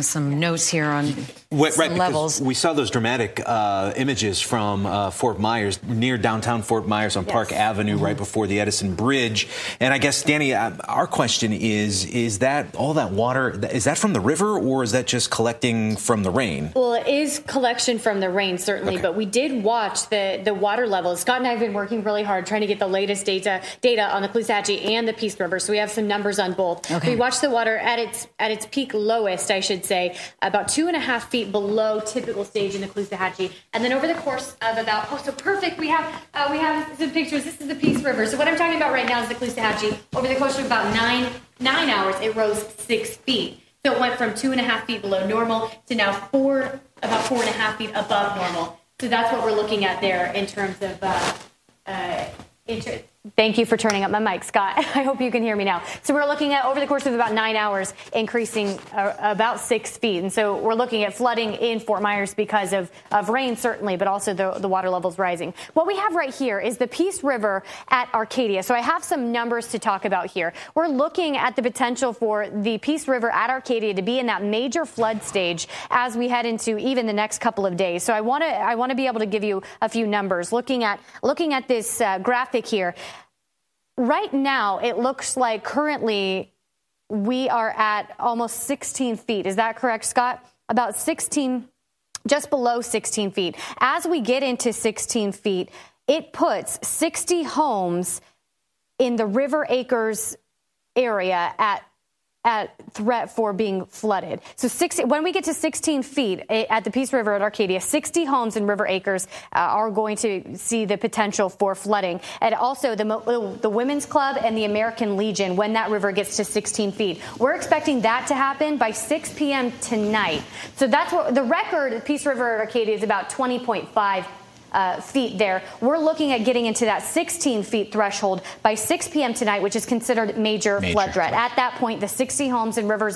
Some notes here on levels. We saw those dramatic images from Fort Myers, near downtown Fort Myers on Park Avenue, right before the Edison Bridge. And I guess, Danny, our question is that all that water, is that from the river or is that just collecting from the rain? Well, it is collection from the rain, certainly, but we did watch the water levels. Scott and I have been working really hard trying to get the latest data on the Caloosahatchee and the Peace River, so we have some numbers on both. We watched the water at its peak lowest, I should say, about 2.5 feet below typical stage in the Caloosahatchee, and then over the course of about perfect. We have some pictures. This is the Peace River. So what I'm talking about right now is the Caloosahatchee. Over the course of about nine hours, it rose 6 feet. So it went from 2.5 feet below normal to now about 4.5 feet above normal. So that's what we're looking at there in terms of. Thank you for turning up my mic, Scott. I hope you can hear me now. So we're looking at, over the course of about 9 hours, increasing about 6 feet. And so we're looking at flooding in Fort Myers because of rain, certainly, but also the water levels rising. What we have right here is the Peace River at Arcadia. So I have some numbers to talk about here. We're looking at the potential for the Peace River at Arcadia to be in that major flood stage as we head into even the next couple of days. So I want to be able to give you a few numbers. Looking at this graphic here. Right now, it looks like currently we are at almost 16 feet. Is that correct, Scott? About 16, just below 16 feet. As we get into 16 feet, it puts 60 homes in the River Acres area at threat for being flooded. So when we get to 16 feet at the Peace River at Arcadia, 60 homes in River Acres are going to see the potential for flooding. And also the Women's Club and the American Legion, when that river gets to 16 feet. We're expecting that to happen by 6 p.m. tonight. So that's what the record, Peace River at Arcadia, is about 20.5 feet there. We're looking at getting into that 16 feet threshold by 6 p.m. tonight, which is considered major flood threat. At that point, the 60 homes in River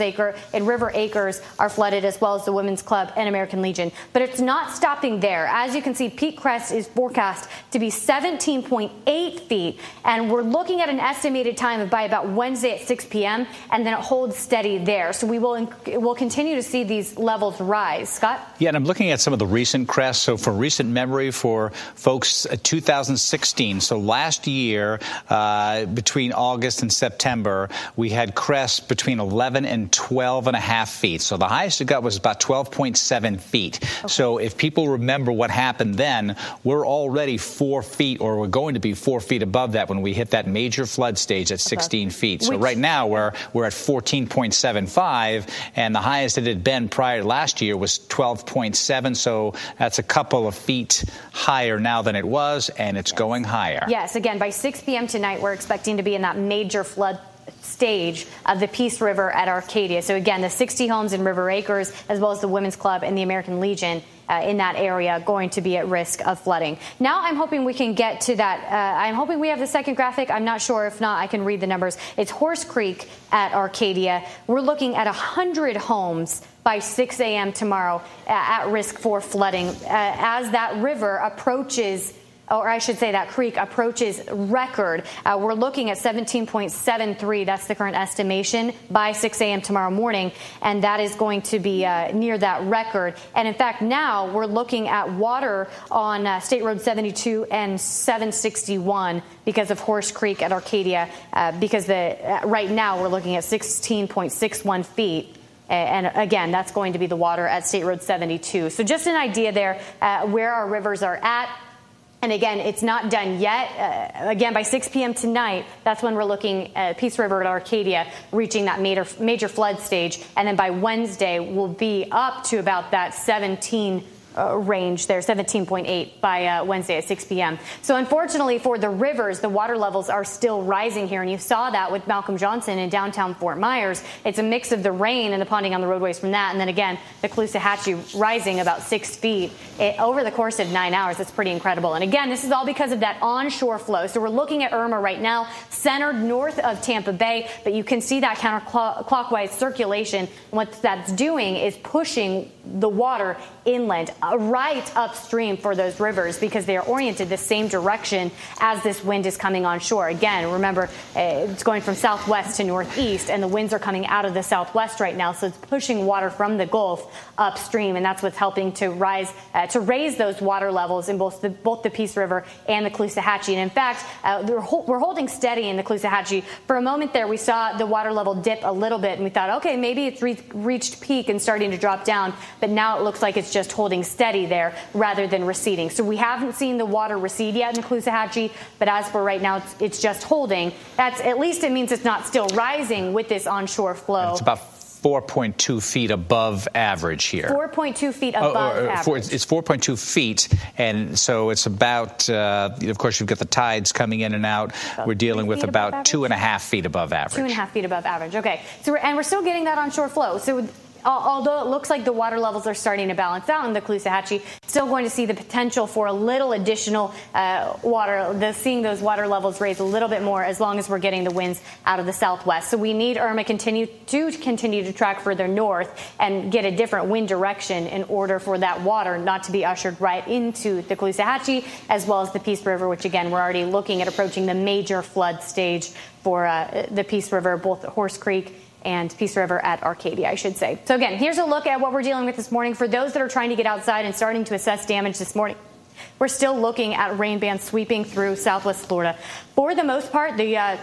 Acres are flooded, as well as the Women's Club and American Legion. But it's not stopping there. As you can see, peak crest is forecast to be 17.8 feet, and we're looking at an estimated time of by about Wednesday at 6 p.m., and then it holds steady there. So we'll continue to see these levels rise. Scott? Yeah, and I'm looking at some of the recent crests. So for recent memory, for folks, 2016. So last year, between August and September, we had crests between 11 and 12.5 feet. So the highest it got was about 12.7 feet. Okay. So if people remember what happened then, we're already 4 feet, or we're going to be 4 feet above that when we hit that major flood stage at 16 feet. So right now we're at 14.75, and the highest it had been prior to last year was 12.7. So that's a couple of feet higher now than it was, and it's going higher. Yes, again, by 6 p.m. tonight, we're expecting to be in that major flood stage of the Peace River at Arcadia. So again, the 60 homes in River Acres, as well as the Women's Club and the American Legion in that area, going to be at risk of flooding. Now I'm hoping we can get to that. I'm hoping we have the second graphic. I'm not sure. If not, I can read the numbers. It's Horse Creek at Arcadia. We're looking at 100 homes by 6 a.m. tomorrow at risk for flooding as that river approaches, or I should say that creek approaches record. We're looking at 17.73. That's the current estimation by 6 a.m. tomorrow morning, and that is going to be near that record. And in fact, now we're looking at water on State Road 72 and 761 because of Horse Creek at Arcadia, because right now we're looking at 16.61 feet. And again, that's going to be the water at State Road 72. So just an idea there where our rivers are at. And again, it's not done yet. Again, by 6 p.m. tonight, that's when we're looking at Peace River at Arcadia reaching that major flood stage. And then by Wednesday, we'll be up to about that 17 range there, 17.8 by Wednesday at 6 p.m. So unfortunately for the rivers, the water levels are still rising here. And you saw that with Malcolm Johnson in downtown Fort Myers. It's a mix of the rain and the ponding on the roadways from that. And then again, the Caloosahatchee rising about 6 feet over the course of 9 hours. That's pretty incredible. And again, this is all because of that onshore flow. So we're looking at Irma right now, centered north of Tampa Bay. But you can see that counterclockwise circulation. What that's doing is pushing the water inland right upstream for those rivers because they are oriented the same direction as this wind is coming on shore. Again, remember, it's going from southwest to northeast, and the winds are coming out of the southwest right now, so it's pushing water from the Gulf upstream, and that's what's helping to raise those water levels in both the Peace River and the Caloosahatchee. And in fact, we're holding steady in the Caloosahatchee. For a moment there, we saw the water level dip a little bit, and we thought, okay, maybe it's reached peak and starting to drop down, but now it looks like it's just holding steady there rather than receding. So we haven't seen the water recede yet in the Caloosahatchee, but as for right now, it's just holding. That's at least it means it's not still rising with this onshore flow. It's about 4.2 feet above average here. 4.2 feet above average. It's 4.2 feet, and so it's about, of course, you've got the tides coming in and out. We're dealing with about 2.5 feet above average. 2.5 feet above average. Okay. So we're still getting that onshore flow. So although it looks like the water levels are starting to balance out in the Caloosahatchee, still going to see the potential for a little additional water, seeing those water levels raise a little bit more as long as we're getting the winds out of the southwest. So we need Irma continue to track further north and get a different wind direction in order for that water not to be ushered right into the Caloosahatchee as well as the Peace River, which again, we're already looking at approaching the major flood stage for the Peace River, both at Horse Creek and Peace River at Arcadia, I should say. So again, here's a look at what we're dealing with this morning. For those that are trying to get outside and starting to assess damage this morning, we're still looking at rain bands sweeping through southwest Florida. For the most part, the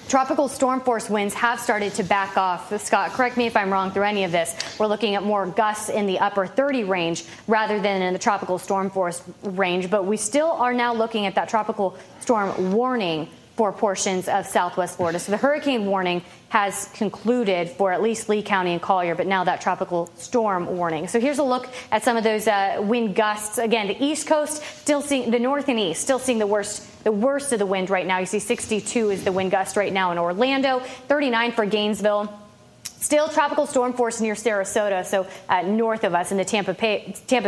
tropical storm force winds have started to back off. Scott, correct me if I'm wrong through any of this. We're looking at more gusts in the upper 30 range rather than in the tropical storm force range, but we still are now looking at that tropical storm warning for portions of southwest Florida. So the hurricane warning has concluded for at least Lee County and Collier, but now that tropical storm warning. So here's a look at some of those wind gusts. Again, the East Coast still seeing the north and east, still seeing the worst of the wind right now. You see 62 is the wind gust right now in Orlando, 39 for Gainesville. Still tropical storm force near Sarasota, so north of us in the Tampa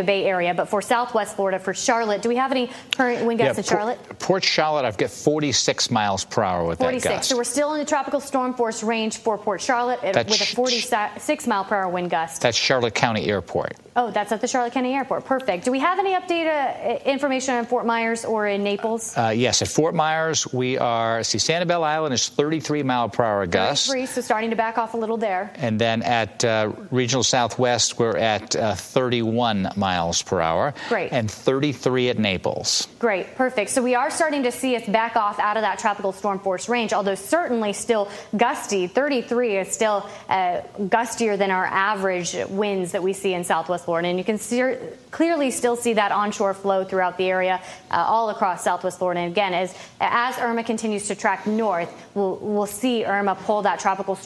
Bay area. But for southwest Florida, for Charlotte, do we have any current wind gusts in Charlotte? Port Charlotte, I've got 46 miles per hour with 46. that gust. So we're still in the tropical storm force range for Port Charlotte with a 46 mile per hour wind gust. That's Charlotte County Airport. Oh, that's at the Charlotte County Airport. Perfect. Do we have any updated information on Fort Myers or in Naples? Yes, at Fort Myers, we are, Sanibel Island is 33 mile per hour gusts. 33, so starting to back off a little there. And then at Regional Southwest, we're at 31 miles per hour. Great. And 33 at Naples. Great. Perfect. So we are starting to see us back off out of that tropical storm force range, although certainly still gusty. 33 is still gustier than our average winds that we see in southwest Florida. And you can clearly still see that onshore flow throughout the area all across southwest Florida. And again, as Irma continues to track north, we'll see Irma pull that tropical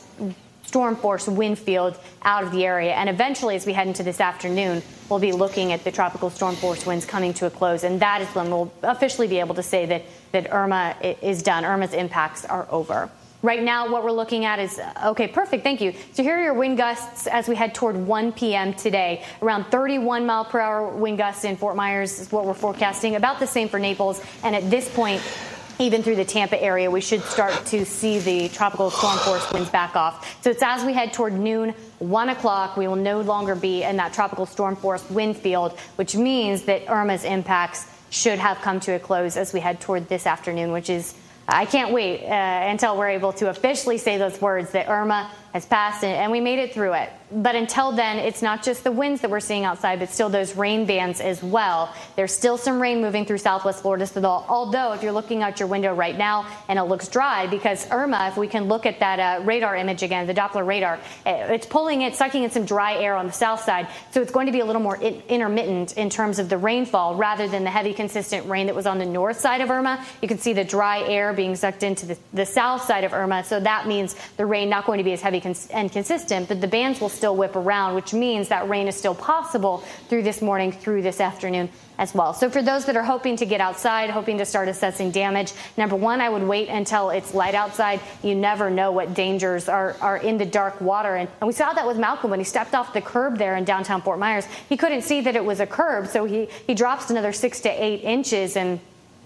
storm force wind field out of the area. And eventually, as we head into this afternoon, we'll be looking at the tropical storm force winds coming to a close. And that is when we'll officially be able to say that Irma is done. Irma's impacts are over. Right now, what we're looking at is, okay, perfect, thank you. So here are your wind gusts as we head toward 1 p.m. today. Around 31 mile per hour wind gusts in Fort Myers is what we're forecasting. About the same for Naples. And at this point, even through the Tampa area, we should start to see the tropical storm force winds back off. So it's as we head toward noon, 1 o'clock, we will no longer be in that tropical storm force wind field, which means that Irma's impacts should have come to a close as we head toward this afternoon, which is, I can't wait until we're able to officially say those words that Irma has passed and we made it through it. But until then, it's not just the winds that we're seeing outside, but still those rain bands as well. There's still some rain moving through southwest Florida. So although if you're looking out your window right now and it looks dry, because Irma, if we can look at that radar image again, the Doppler radar, it's sucking in some dry air on the south side. So it's going to be a little more intermittent in terms of the rainfall rather than the heavy, consistent rain that was on the north side of Irma. You can see the dry air being sucked into the south side of Irma. So that means the rain not going to be as heavy and consistent, but the bands will still whip around, which means that rain is still possible through this morning, through this afternoon as well. So for those that are hoping to get outside, hoping to start assessing damage, number one, I would wait until it's light outside. You never know what dangers are in the dark water. And we saw that with Malcolm when he stepped off the curb there in downtown Fort Myers. He couldn't see that it was a curb, so he drops another 6 to 8 inches, and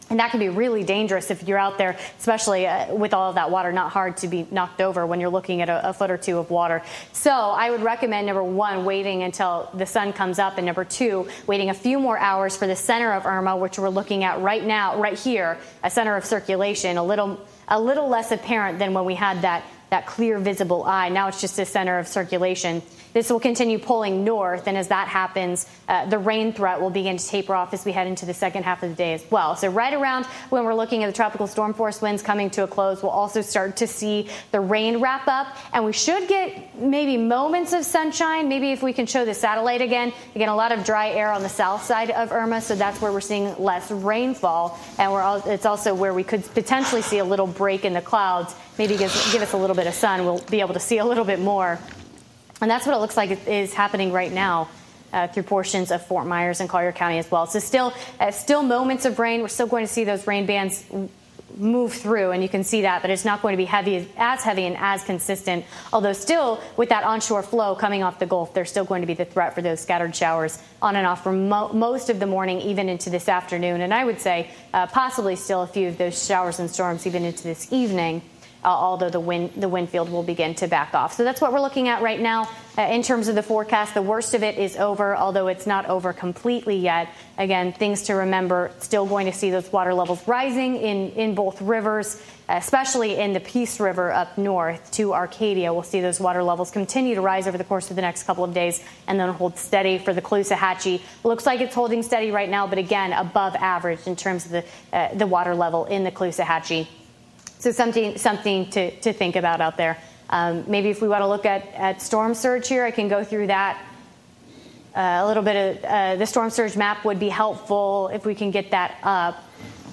And that can be really dangerous if you're out there, especially with all of that water. Not hard to be knocked over when you're looking at a foot or two of water. So I would recommend, number one, waiting until the sun comes up, and number two, waiting a few more hours for the center of Irma, which we're looking at right now, right here, a center of circulation, a little less apparent than when we had that clear visible eye. Now it's just a center of circulation. This will continue pulling north, and as that happens, the rain threat will begin to taper off as we head into the second half of the day as well. So right around when we're looking at the tropical storm force winds coming to a close, we'll also start to see the rain wrap up, and we should get maybe moments of sunshine. Maybe if we can show the satellite again, a lot of dry air on the south side of Irma, so that's where we're seeing less rainfall, and it's also where we could potentially see a little break in the clouds. Maybe give us a little bit of sun. We'll be able to see a little bit more. And that's what it looks like is happening right now through portions of Fort Myers and Collier County as well. So still moments of rain. We're still going to see those rain bands move through, and you can see that, but it's not going to be as heavy and as consistent. Although still, with that onshore flow coming off the Gulf, there's still going to be the threat for those scattered showers on and off for most of the morning, even into this afternoon. And I would say possibly still a few of those showers and storms even into this evening. Although the wind field will begin to back off. So that's what we're looking at right now in terms of the forecast. The worst of it is over, although it's not over completely yet. Again, things to remember, still going to see those water levels rising in both rivers, especially in the Peace River up north to Arcadia. We'll see those water levels continue to rise over the course of the next couple of days and then hold steady for the Caloosahatchee. Looks like it's holding steady right now, but again, above average in terms of the water level in the Caloosahatchee. So something to think about out there. Maybe if we want to look at storm surge here, I can go through that. A little bit of the storm surge map would be helpful if we can get that up,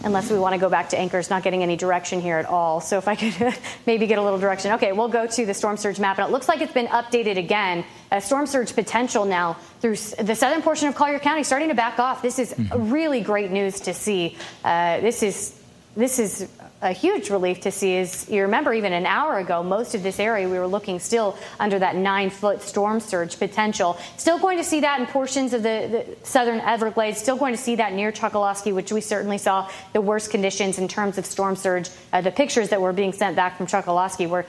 unless we want to go back to anchors, not getting any direction here at all. So if I could maybe get a little direction. Okay, we'll go to the storm surge map, and it looks like it's been updated again. Storm surge potential now through the southern portion of Collier County starting to back off. This is really great news to see. This is a huge relief to see. Is you remember even an hour ago, most of this area we were looking still under that 9-foot storm surge potential. Still going to see that in portions of the southern Everglades. Still going to see that near Chokoloskee, which we certainly saw the worst conditions in terms of storm surge. The pictures that were being sent back from Chokoloskee were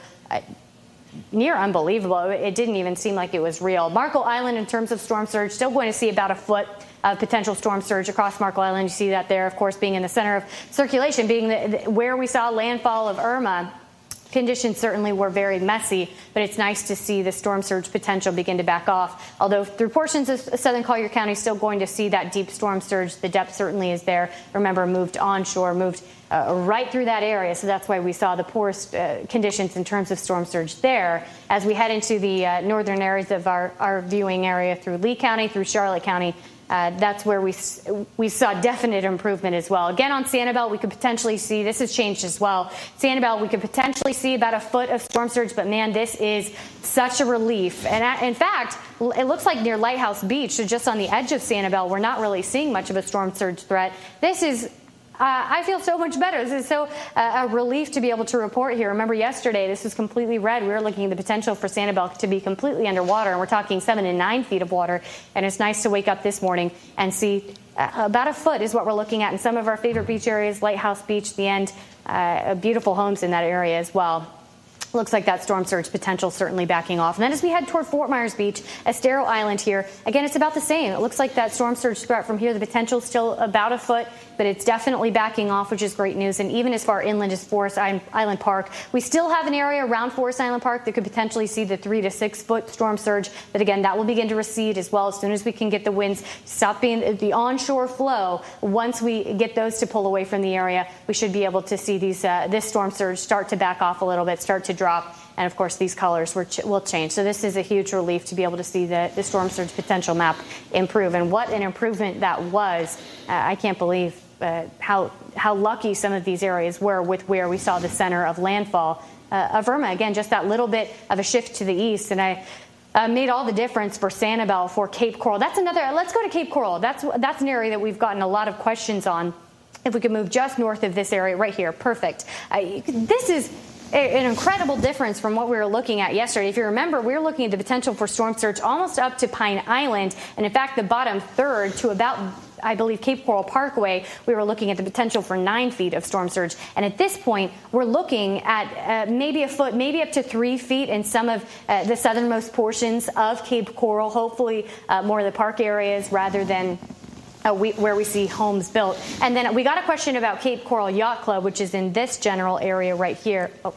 near unbelievable. It didn't even seem like it was real. Marco Island, in terms of storm surge, still going to see about a foot of potential storm surge across Marco Island. You see that there, of course, being in the center of circulation, being where we saw landfall of Irma. Conditions certainly were very messy, but it's nice to see the storm surge potential begin to back off. Although through portions of southern Collier County, still going to see that deep storm surge. The depth certainly is there. Remember, moved onshore, moved right through that area. So that's why we saw the poorest conditions in terms of storm surge there. As we head into the northern areas of our viewing area through Lee County, through Charlotte County, that's where we saw definite improvement as well. Again, on Sanibel, we could potentially see, this has changed as well. Sanibel, we could potentially see about a foot of storm surge, but man, this is such a relief. And in fact, it looks like near Lighthouse Beach, so just on the edge of Sanibel, we're not really seeing much of a storm surge threat. This is I feel so much better. This is so a relief to be able to report here. Remember yesterday, this was completely red. We were looking at the potential for Sanibel to be completely underwater, and we're talking 7 and 9 feet of water. And it's nice to wake up this morning and see about a foot is what we're looking at in some of our favorite beach areas, Lighthouse Beach, the end, beautiful homes in that area as well. Looks like that storm surge potential certainly backing off. And then as we head toward Fort Myers Beach, Estero Island here, again, it's about the same. It looks like that storm surge threat from here, the potential is still about a foot, but it's definitely backing off, which is great news. And even as far inland as Forest Island Park, we still have an area around Forest Island Park that could potentially see the 3 to 6 foot storm surge. But again, that will begin to recede as well as soon as we can get the winds stop being the onshore flow. Once we get those to pull away from the area, we should be able to see these this storm surge start to back off a little bit, start to drop. And of course, these colors will change. So this is a huge relief to be able to see the storm surge potential map improve. And what an improvement that was. I can't believe how lucky some of these areas were with where we saw the center of landfall of Irma. Again, just that little bit of a shift to the east. And I made all the difference for Sanibel, for Cape Coral. That's another. Let's go to Cape Coral. That's an area that we've gotten a lot of questions on. If we could move just north of this area right here, perfect. This is an incredible difference from what we were looking at yesterday. If you remember, we were looking at the potential for storm surge almost up to Pine Island, and in fact, the bottom third to about I believe, Cape Coral Parkway, we were looking at the potential for 9 feet of storm surge. And at this point, we're looking at maybe a foot, maybe up to 3 feet in some of the southernmost portions of Cape Coral, hopefully more of the park areas rather than where we see homes built. And then we got a question about Cape Coral Yacht Club, which is in this general area right here. Oh,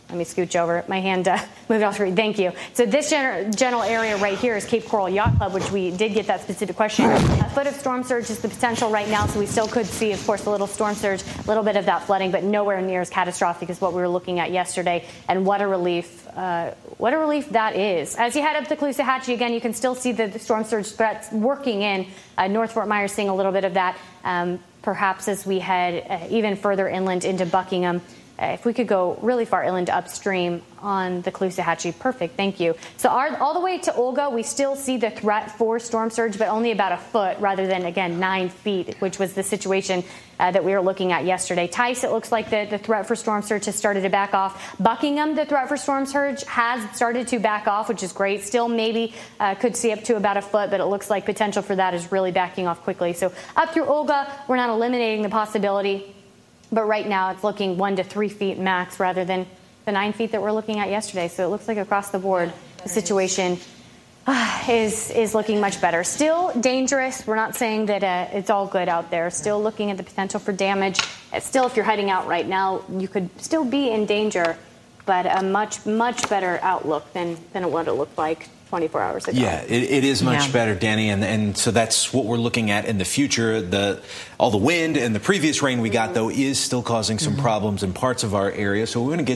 let me scooch over. My hand moved off screen. Thank you. So this general area right here is Cape Coral Yacht Club, which we did get that specific question. A foot of storm surge is the potential right now, so we still could see, of course, a little storm surge, a little bit of that flooding, but nowhere near as catastrophic as what we were looking at yesterday. And what a relief that is. As you head up the Caloosahatchee, again, you can still see the storm surge threats working in. North Fort Myers seeing a little bit of that, perhaps as we head even further inland into Buckingham. If we could go really far inland upstream on the Caloosahatchee, perfect, thank you. So all the way to Olga, we still see the threat for storm surge, but only about a foot rather than, again, 9 feet, which was the situation that we were looking at yesterday. Tice, it looks like the threat for storm surge has started to back off. Buckingham, the threat for storm surge has started to back off, which is great. Still maybe could see up to about a foot, but it looks like potential for that is really backing off quickly. So up through Olga, we're not eliminating the possibility. But right now, it's looking 1 to 3 feet max rather than the 9 feet that we're looking at yesterday. So it looks like across the board, the situation is looking much better. Still dangerous. We're not saying that it's all good out there. Still looking at the potential for damage. Still, if you're heading out right now, you could still be in danger, but a much, much better outlook than what it looked like 24 hours ago. Yeah, it is much better, Danny, and so that's what we're looking at in the future. All the wind and the previous rain we got, though, is still causing some problems in parts of our area, so we're going to get